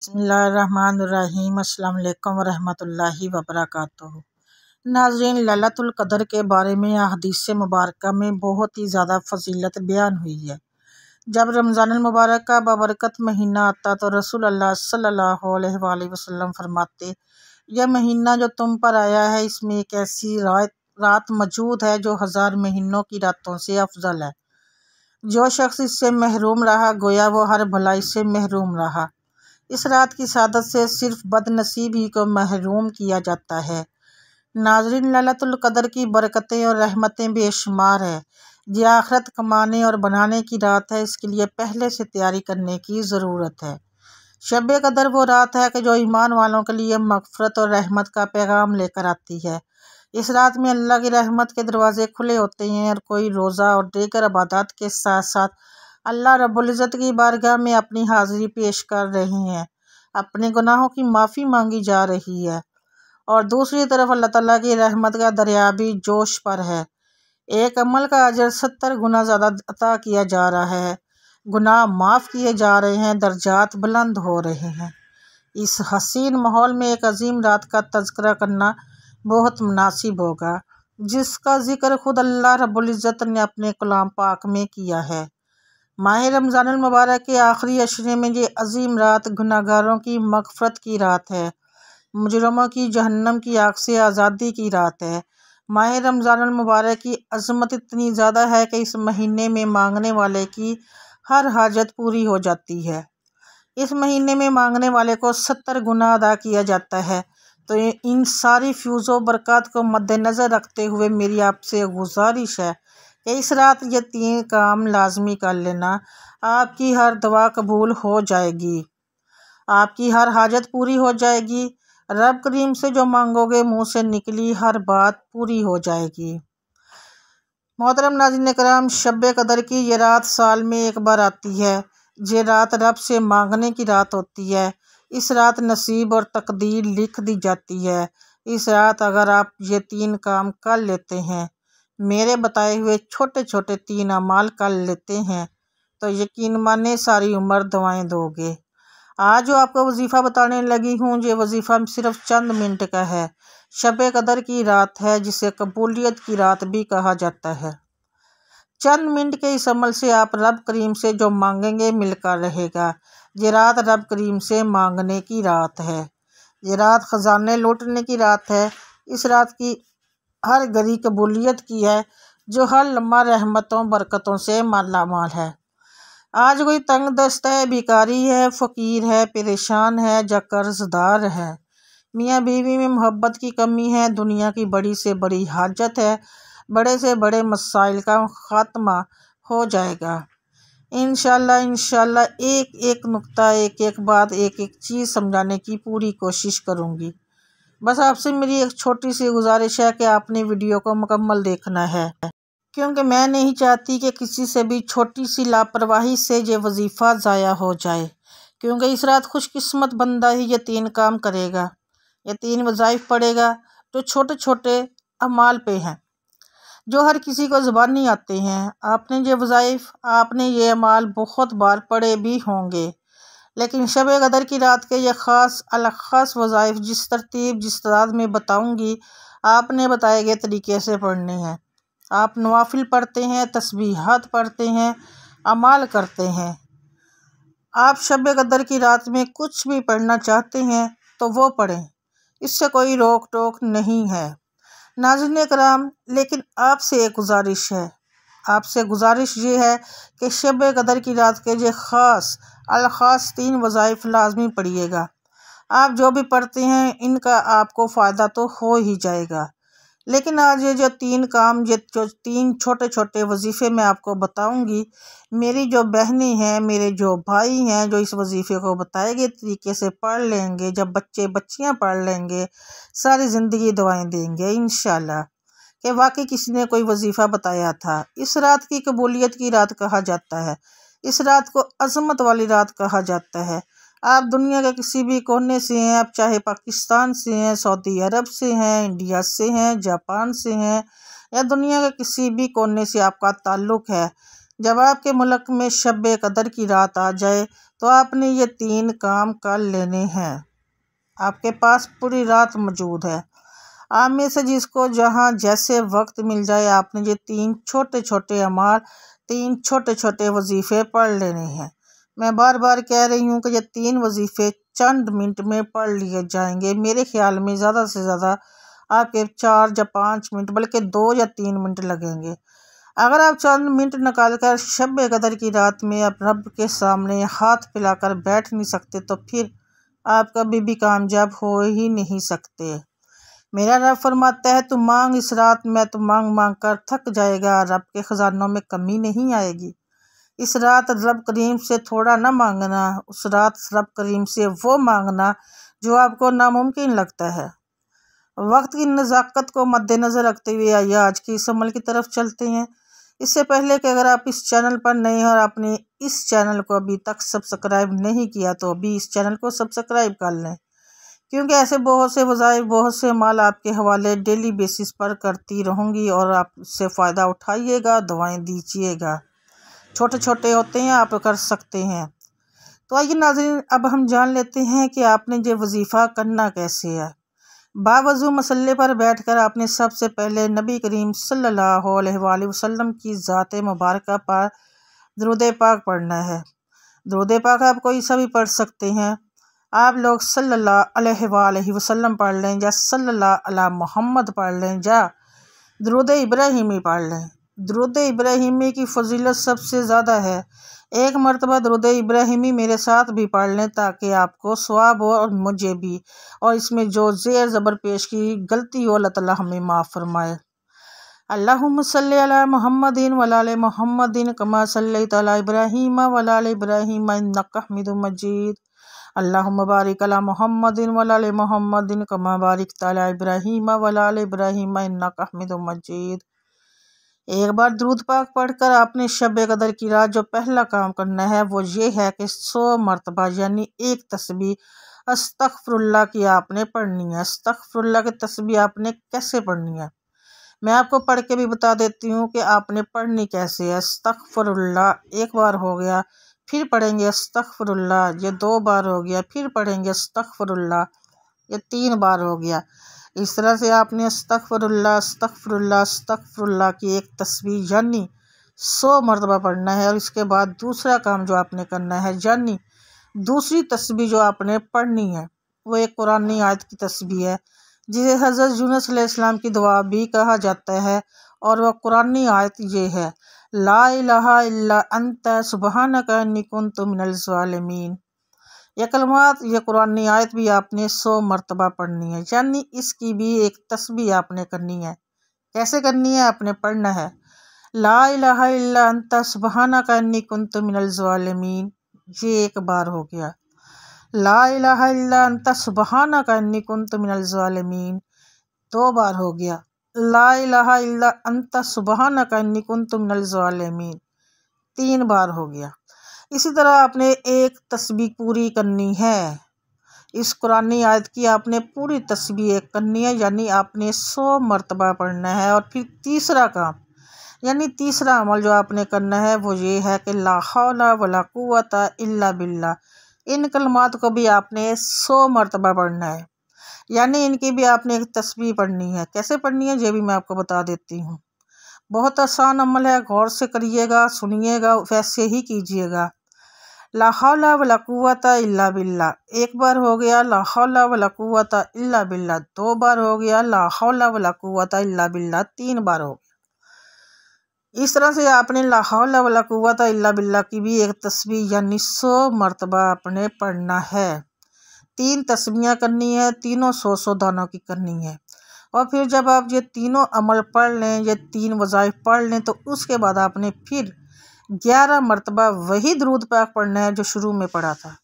बिस्मिल्लाहिर्रहमानिर्रहीम। अस्सलाम वालेकुम वरहमतुल्लाहि वबरकातुहू। नाज़रीन, लैलतुल क़द्र के बारे में हदीस मुबारक में बहुत ही ज़्यादा फजीलत बयान हुई है। जब रमज़ानुल मुबारक का बाबरकत महीना आता तो रसूल अल्लाह सल्लल्लाहु अलैहि वसल्लम फरमाते, यह महीना जो तुम पर आया है इसमें एक ऐसी रात मौजूद है जो 1000 महीनों की रातों से अफजल है। जो शख्स इससे महरूम रहा गोया वो हर भलाई से महरूम रहा। इस रात की सादत से सिर्फ बदनसीब ही को महरूम किया जाता है। नाज़रीन, लैलतुल क़द्र की बरकतें और रहमतें बेशुमार है। ये आखिरत कमाने और बनाने की रात है, इसके लिए पहले से तैयारी करने की ज़रूरत है। शब क़द्र वो रात है कि जो ईमान वालों के लिए मग़फ़िरत और रहमत का पैगाम लेकर आती है। इस रात में अल्लाह की रहमत के दरवाज़े खुले होते हैं और कोई रोज़ा और दीगर इबादत के साथ साथ अल्लाह रब्बुल इज़्ज़त की बारगाह में अपनी हाज़िरी पेश कर रहे हैं। अपने गुनाहों की माफ़ी मांगी जा रही है और दूसरी तरफ अल्लाह ताला की रहमत का दरिया भी जोश पर है। एक अमल का अजर 70 गुना ज़्यादा अता किया जा रहा है। गुनाह माफ़ किए जा रहे हैं, दर्जात बुलंद हो रहे हैं। इस हसीन माहौल में एक अजीम रात का तज़किरा करना बहुत मुनासिब होगा, जिसका ज़िक्र खुद अल्लाह रब्बुल इज़्ज़त ने अपने कलाम पाक में किया है। माह रमज़ानुल मुबारक के आखिरी अशरे में ये अजीम रात गुनाहगारों की मग़फ़िरत की रात है, मुजरिमों की जहन्नम की आग से आज़ादी की रात है। माह रमज़ानुल मुबारक की अज़मत इतनी ज़्यादा है कि इस महीने में मांगने वाले की हर हाजत पूरी हो जाती है। इस महीने में मांगने वाले को 70 गुना अदा किया जाता है। तो इन सारी फ्यूज़ो बरक़ात को मद्देनज़र रखते हुए मेरी आपसे गुजारिश है कि इस रात ये 3 काम लाजमी कर लेना। आपकी हर दुआ कबूल हो जाएगी, आपकी हर हाजत पूरी हो जाएगी। रब करीम से जो मांगोगे मुँह से निकली हर बात पूरी हो जाएगी। मोहतरम नाज़रीन कराम, शब क़द्र की ये रात साल में एक बार आती है। ये रात रब से मांगने की रात होती है। इस रात नसीब और तकदीर लिख दी जाती है। इस रात अगर आप ये 3 काम कर लेते हैं, मेरे बताए हुए छोटे छोटे 3 अमाल कर लेते हैं, तो यकीन माने सारी उम्र दुआएं दोगे। आज जो आपको वजीफ़ा बताने लगी हूँ, ये वजीफ़ा सिर्फ चंद मिनट का है। शब क़द्र की रात है जिसे कबूलियत की रात भी कहा जाता है। चंद मिनट के इस अमल से आप रब करीम से जो मांगेंगे मिलकर रहेगा। ये रात रब करीम से मांगने की रात है। ये रात ख़जाने लूटने की रात है। इस रात की हर घड़ी कबूलियत की है, जो हर लम्हा रहमतों बरकतों से माला माल है। आज कोई तंग दस्त है, भिखारी है, फ़कीर है, परेशान है या कर्जदार है, मियाँ बीवी में मोहब्बत की कमी है, दुनिया की बड़ी से बड़ी हाजत है, बड़े से बड़े मसाइल का ख़ात्मा हो जाएगा। इंशाल्लाह एक एक नुक्ता, एक एक बात, एक एक चीज़ समझाने की पूरी कोशिश करूँगी। बस आपसे मेरी एक छोटी सी गुजारिश है कि आपने वीडियो को मुकम्मल देखना है, क्योंकि मैं नहीं चाहती कि किसी से भी छोटी सी लापरवाही से ये वजीफ़ा ज़ाया हो जाए। क्योंकि इस रात खुशकिस्मत बंदा ही ये 3 काम करेगा, ये 3 वज़ाइफ पढ़ेगा जो छोटे छोटे अमाल पे हैं, जो हर किसी को ज़ुबानी आते हैं। आपने ये वज़ाइफ, आपने ये अमाल बहुत बार पढ़े भी होंगे, लेकिन शब क़द्र की रात के ये ख़ास वज़ाइफ जिस तरतीब जिस तादाद में बताऊँगी, आपने बताए गए तरीके से पढ़ने हैं। आप नवाफिल पढ़ते हैं, तस्बीहात पढ़ते हैं, अमाल करते हैं। आप शब क़द्र की रात में कुछ भी पढ़ना चाहते हैं तो वो पढ़ें, इससे कोई रोक टोक नहीं है। नाज़रीन कराम, लेकिन आपसे एक गुजारिश है, आपसे गुजारिश ये है कि शब क़द्र की रात के ये ख़ास 3 वज़ाइफ लाजमी पढ़िएगा। आप जो भी पढ़ते हैं इनका आपको फ़ायदा तो हो ही जाएगा, लेकिन आज ये जो 3 काम, ये जो 3 छोटे छोटे वजीफ़े मैं आपको बताऊंगी, मेरी जो बहनें हैं, मेरे जो भाई हैं, जो इस वजीफ़े को बताए गए तरीके से पढ़ लेंगे, जब बच्चे बच्चियां पढ़ लेंगे, सारी ज़िंदगी दुआएं देंगे इंशाल्लाह कि वाकई किसी ने कोई वजीफ़ा बताया था। इस रात की कबूलियत की रात कहा जाता है। इस रात को अज़मत वाली रात कहा जाता है। आप दुनिया के किसी भी कोने से हैं, आप चाहे पाकिस्तान से हैं, सऊदी अरब से हैं, इंडिया से हैं, जापान से हैं, या दुनिया के किसी भी कोने से आपका ताल्लुक़ है, जब आपके मुल्क में शब कदर की रात आ जाए तो आपने ये 3 काम कर लेने हैं। आपके पास पूरी रात मौजूद है। आप में से जिसको जहाँ जैसे वक्त मिल जाए आपने ये 3 छोटे छोटे अमाल, 3 छोटे छोटे वजीफ़े पढ़ लेने हैं। मैं बार बार कह रही हूँ कि ये 3 वजीफ़े चंद मिनट में पढ़ लिए जाएंगे। मेरे ख्याल में ज़्यादा से ज़्यादा आपके 4 या 5 मिनट बल्कि 2 या 3 मिनट लगेंगे। अगर आप चंद मिनट निकाल कर शब कदर की रात में आप रब के सामने हाथ फैलाकर बैठ नहीं सकते तो फिर आप कभी भी कामयाब हो ही नहीं सकते। मेरा रब फरमाता है, तू मांग इस रात में, तो मांग मांग कर थक जाएगा, रब के खजानों में कमी नहीं आएगी। इस रात रब करीम से थोड़ा ना मांगना, उस रात रब करीम से वो मांगना जो आपको नामुमकिन लगता है। वक्त की नज़ाकत को मद्देनज़र रखते हुए आइए आज की इस अमल की तरफ चलते हैं। इससे पहले कि अगर आप इस चैनल पर नए हैं और आपने इस चैनल को अभी तक सब्सक्राइब नहीं किया तो अभी इस चैनल को सब्सक्राइब कर लें, क्योंकि ऐसे बहुत से वज़ाइफ, बहुत से माल आपके हवाले डेली बेसिस पर करती रहूँगी और आप इससे फ़ायदा उठाइएगा, दुआएं दीजिएगा। छोटे छोटे होते हैं, आप कर सकते हैं। तो आइए नाज़रीन, अब हम जान लेते हैं कि आपने ये वजीफ़ा करना कैसे है। बावजू मसल्ले पर बैठकर आपने सबसे पहले नबी करीम सल्लल्लाहु अलैहि वसल्लम की ज़ात मुबारक पर दुरूद पाक पढ़ना है। दुरूद पाक आप कोई सा भी पढ़ सकते हैं। आप लोग सल्लल्लाहु अलैहि वसल्लम पढ़ लें या सल्लल्लाहु अला मोहम्मद पढ़ लें या दुरूद इब्राहिमी पढ़ लें। दुरूद इब्राहिमी की फजीलत सबसे ज़्यादा है। एक मरतबा दुरूद इब्राहिमी मेरे साथ भी पढ़ लें ताकि आपको सवाब हो और मुझे भी, और इसमें जो ज़ेर ज़बर पेश की गलती हो अल्लाह ताला हमें माफ़ फरमाए। अल्लाहुम्मा सल्ली अला मुहम्मदिन व अला मुहम्मदिन कमा सल्लैता अला इब्राहीम व अला इब्राहीम इन्नका हमीदुम मजीद। अल्लाहुम्मा बारिक अला मुहम्मदिन व अला मुहम्मदिन कमा बारिकता अला इब्राहीम व अला इब्राहीम इन्नका हमीदुम मजीद। एक बार दुरूद पाक पढ़कर आपने शब कदर की रात जो पहला काम करना है वो ये है कि 100 मरतबा यानी एक तस्बीह अस्तगफिरुल्लाह की आपने पढ़नी है। अस्तगफिरुल्लाह की तस्बीह आपने कैसे पढ़नी है मैं आपको पढ़ के भी बता देती हूँ कि आपने पढ़नी कैसे है। अस्तगफिरुल्लाह एक बार हो गया, फिर पढ़ेंगे अस्तगफिरुल्लाह, ये 2 बार हो गया, फिर पढ़ेंगे अस्तगफिरुल्लाह, ये 3 बार हो गया। इस तरह से आपने अस्तगफिरुल्लाह अस्तगफिरुल्लाह अस्तगफिरुल्लाह की एक तस्बीह यानी 100 मरतबा पढ़ना है। और इसके बाद दूसरा काम जो आपने करना है यानी दूसरी तस्बीह जो आपने पढ़नी है वो एक कुरानी आयत की तस्बीह है जिसे हज़रत यूनुस अलैहिस्सलाम की दुआ भी कहा जाता है। और वह कुरानी आयत ये है, ला इलाहा इल्ला अंता सुबहानका अन्नी कुन्तु मिनल ज़ालिमीन। यह कलमात, यह कुरानी आयत भी आपने 100 मरतबा पढ़नी है, यानी इसकी भी एक तस्बीह आपने करनी है। कैसे करनी है? आपने पढ़ना है ला इलाहा इल्ला अंता सुबहानका अन्नी कुन्तु मिनल ज़ालिमीन, ये एक बार हो गया। ला इलाहा इल्ला अंता सुबहानका अन्नी कुन्तु मिनल ज़ालिमीन 2 बार हो गया। ला इलाहा इल्ला अंता सुबहानका अन्नी कुन्तु मिनल ज़ालिमीन 3 बार हो गया। इसी तरह आपने एक तस्बीह पूरी करनी है। इस कुरानी आयत की आपने पूरी तस्बीह करनी है, यानी आपने 100 मरतबा पढ़ना है। और फिर तीसरा काम यानी तीसरा अमल जो आपने करना है वो ये है कि ला हौला वला कुव्वता इल्ला बिल्ला। इन कलमात को भी आपने 100 मरतबा पढ़ना है, यानी इनकी भी आपने एक तस्बीह पढ़नी है। कैसे पढ़नी है ये भी मैं आपको बता देती हूँ। बहुत आसान अमल है, गौर से करिएगा, सुनिएगा, वैसे ही कीजिएगा। ला हौला वला कुव्वता इल्ला बिल्ला एक बार हो गया। ला हौला वला कुव्वता इल्ला बिल्ला 2 बार हो गया। ला हौला वला कुव्वता इल्ला बिल्ला 3 बार हो गया। इस तरह से आपने ला हौला वला कुव्वता इल्ला बिल्ला की भी एक तस्बीह यानी 100 मरतबा आपने पढ़ना है। 3 तस्बीहें करनी है, तीनों 100 दानों की करनी है। और फिर जब आप ये तीनों अमल पढ़ लें, ये 3 वज़ाइफ पढ़ लें, तो उसके बाद आपने फिर 11 मरतबा वही दुरूद पाक पढ़ना है जो शुरू में पढ़ा था।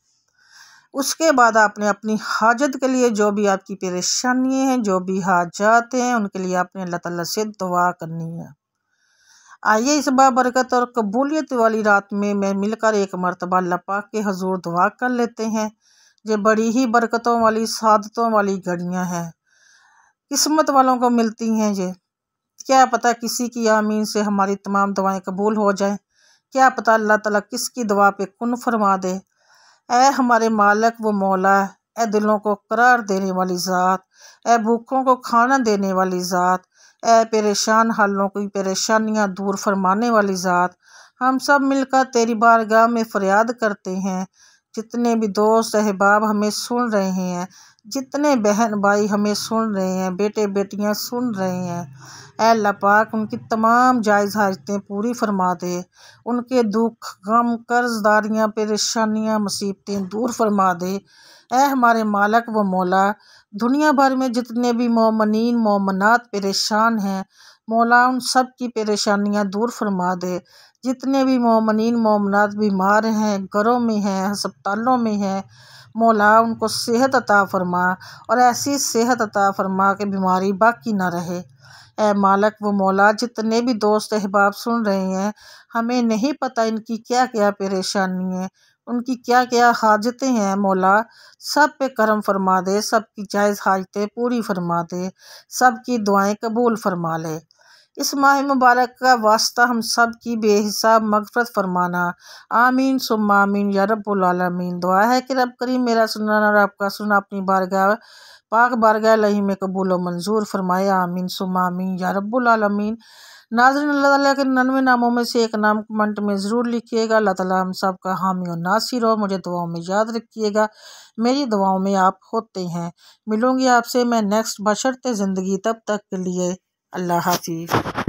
उसके बाद आपने अपनी हाजत के लिए, जो भी आपकी परेशानी हैं, जो भी हाजात हैं, उनके लिए आपने अल्लाह ताला से दुआ करनी है। आइए इस बाबरकत और कबूलियत वाली रात में मैं मिलकर एक मरतबा अल्लाह पाक के हजूर दुआ कर लेते हैं। ये बड़ी ही बरकतों वाली, सादतों वाली घड़ियाँ हैं, किस्मत वालों को मिलती हैं। ये क्या पता किसी की आमीन से हमारी तमाम दुआएं कबूल हो जाएं। क्या पता अल्लाह ताला किसकी दुआ पे कुन फरमा दे। ऐ हमारे मालिक व मौला, ऐ दिलों को करार देने वाली ज़ात, ऐ भूखों को खाना देने वाली ज़ात, ऐ परेशान हालों की परेशानियां दूर फरमाने वाली ज़ात, हम सब मिलकर तेरी बारगाह में फरियाद करते हैं। जितने भी दोस्त अहबाब हमें सुन रहे हैं, जितने बहन भाई हमें सुन रहे हैं, बेटे बेटियां सुन रहे हैं, ऐ अल्लाह पाक उनकी तमाम जायज़ हाजतें पूरी फरमा दे। उनके दुख गम कर्जदारियाँ परेशानियाँ मुसीबतें दूर फरमा दे। ऐ हमारे मालिक व मौला, दुनिया भर में जितने भी मोमिनीन मोमिनात परेशान हैं, मौला उन सब की परेशानियाँ दूर फरमा दे। जितने भी मोमिनीन मोमिनात बीमार हैं, घरों में हैं, अस्पतालों में हैं, मौला उनको सेहत अता फरमा और ऐसी सेहत अता फरमा कि बीमारी बाकी ना रहे। ऐ मालिक व मौला, जितने भी दोस्त अहबाब सुन रहे हैं, हमें नहीं पता इनकी क्या क्या परेशानी है, उनकी क्या क्या हाजतें हैं, मौला सब पे करम फरमा दे, सबकी जायज़ हाजतें पूरी फरमा दे, सबकी दुआएं कबूल फरमा ले। इस माह मुबारक का वास्ता हम सब की बेहिसाब मगफरत फरमाना। आमीन सुम्मा आमीन या रब्बुल आलमीन। दुआ है कि रब करीम मेरा सुनाना और आपका सुना अपनी बारगाह पाक बारगाह लही में कबूल व मंजूर फरमाए। आमीन सुम्मा आमीन या रब्बुल आलमीन। नाज़रीन, अल्लाह ताला के 99 नामों में से एक नाम कमेंट में ज़रूर लिखिएगा। अल्लाह ताला हम सब का हामी और नासिर हो। मुझे दुआओं में याद रखिएगा, मेरी दुआओं में आप होते हैं। मिलूँगी आपसे मैं नेक्स्ट बशर्ते ज़िंदगी, तब तक के लिए अल्लाह हाफ़िज़।